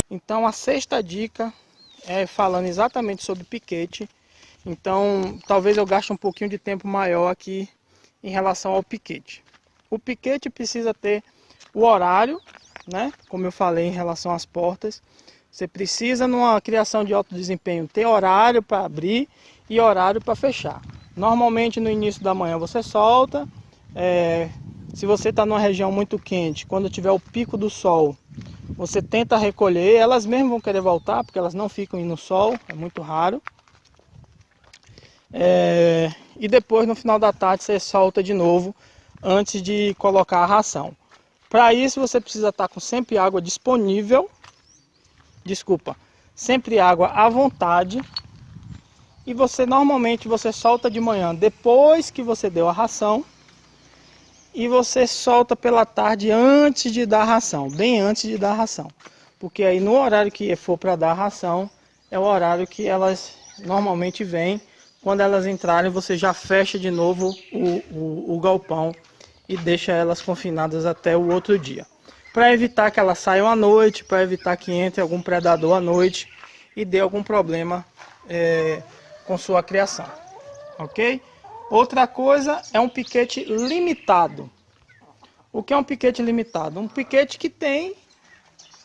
Então a sexta dica é falando exatamente sobre piquete. Então talvez eu gaste um pouquinho de tempo maior aqui em relação ao piquete. O piquete precisa ter o horário, né? Como eu falei em relação às portas. Você precisa, numa criação de alto desempenho, ter horário para abrir e horário para fechar. Normalmente no início da manhã você solta. Se você está numa região muito quente, quando tiver o pico do sol, você tenta recolher. Elas mesmas vão querer voltar, porque elas não ficam no sol, é muito raro. E depois no final da tarde você solta de novo antes de colocar a ração. Para isso você precisa estar com sempre água disponível, sempre água à vontade. E normalmente você solta de manhã depois que você deu a ração, e você solta pela tarde antes de dar a ração, bem antes de dar a ração. Porque aí no horário que for para dar a ração, é o horário que elas normalmente vêm. Quando elas entrarem, você já fecha de novo o galpão e deixa elas confinadas até o outro dia. Para evitar que elas saiam à noite, para evitar que entre algum predador à noite e dê algum problema com sua criação. Ok? Outra coisa é um piquete limitado. O que é um piquete limitado? Um piquete que tem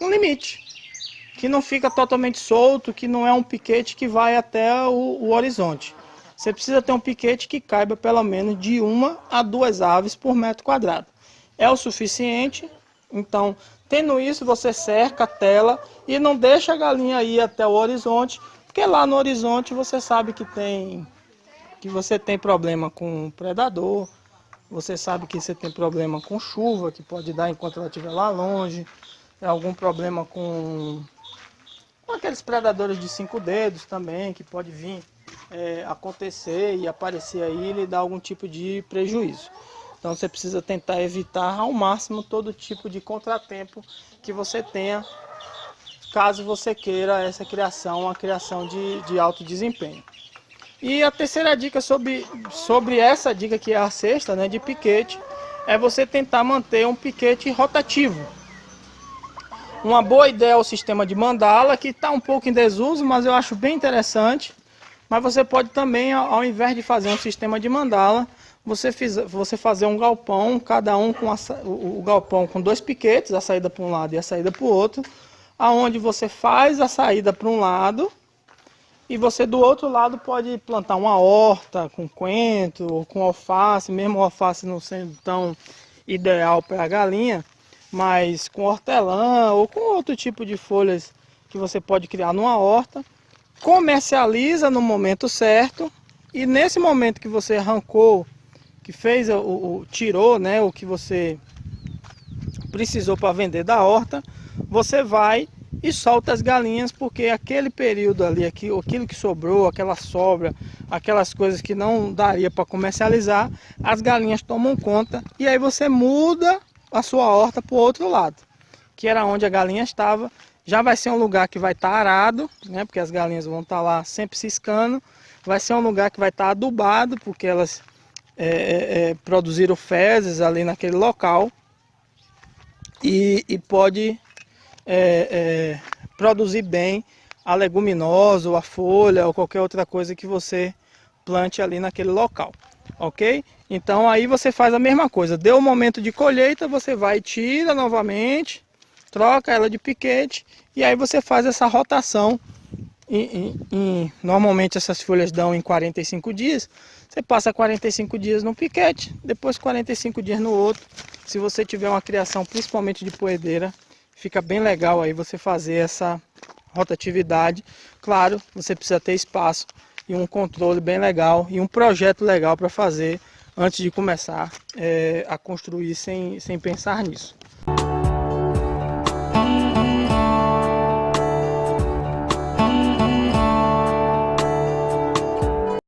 um limite, que não fica totalmente solto, que não é um piquete que vai até o horizonte. Você precisa ter um piquete que caiba pelo menos de 1 a 2 aves por metro quadrado. É o suficiente. Então, tendo isso, você cerca a tela e não deixa a galinha ir até o horizonte, porque lá no horizonte você sabe que você tem problema com predador, você sabe que você tem problema com chuva, que pode dar enquanto ela estiver lá longe, algum problema com aqueles predadores de 5 dedos também, que pode vir acontecer e aparecer aí e lhe dar algum tipo de prejuízo. Então você precisa tentar evitar ao máximo todo tipo de contratempo que você tenha, caso você queira essa criação, uma criação de alto desempenho. E a terceira dica sobre essa dica, que é a sexta, né, de piquete, é você tentar manter um piquete rotativo. Uma boa ideia é o sistema de mandala, que está um pouco em desuso, mas eu acho bem interessante. Mas você pode também, ao invés de fazer um sistema de mandala, você fazer um galpão, cada um com o galpão com 2 piquetes, a saída para um lado e a saída para o outro, aonde você faz a saída para um lado e você do outro lado pode plantar uma horta com coentro ou com alface, mesmo o alface não sendo tão ideal para a galinha, mas com hortelã ou com outro tipo de folhas que você pode criar numa horta. Comercializa no momento certo, e nesse momento que você arrancou, que fez tirou, né, o que você precisou para vender da horta, você vai e solta as galinhas, porque aquele período ali, aquilo que sobrou, aquela sobra, aquelas coisas que não daria para comercializar, as galinhas tomam conta, e aí você muda a sua horta para o outro lado, que era onde a galinha estava. Já vai ser um lugar que vai estar arado, né, porque as galinhas vão estar lá sempre ciscando. Vai ser um lugar que vai estar adubado, porque elas produziram fezes ali naquele local. E pode produzir bem a leguminosa, ou a folha, ou qualquer outra coisa que você plante ali naquele local. Ok? Então aí você faz a mesma coisa. Deu o momento de colheita, você vai e tira novamente, troca ela de piquete, e aí você faz essa rotação. Normalmente essas folhas dão em 45 dias. Você passa 45 dias no piquete, depois 45 dias no outro. Se você tiver uma criação principalmente de poedeira, fica bem legal aí você fazer essa rotatividade. Claro, você precisa ter espaço e um controle bem legal e um projeto legal para fazer antes de começar a construir sem pensar nisso.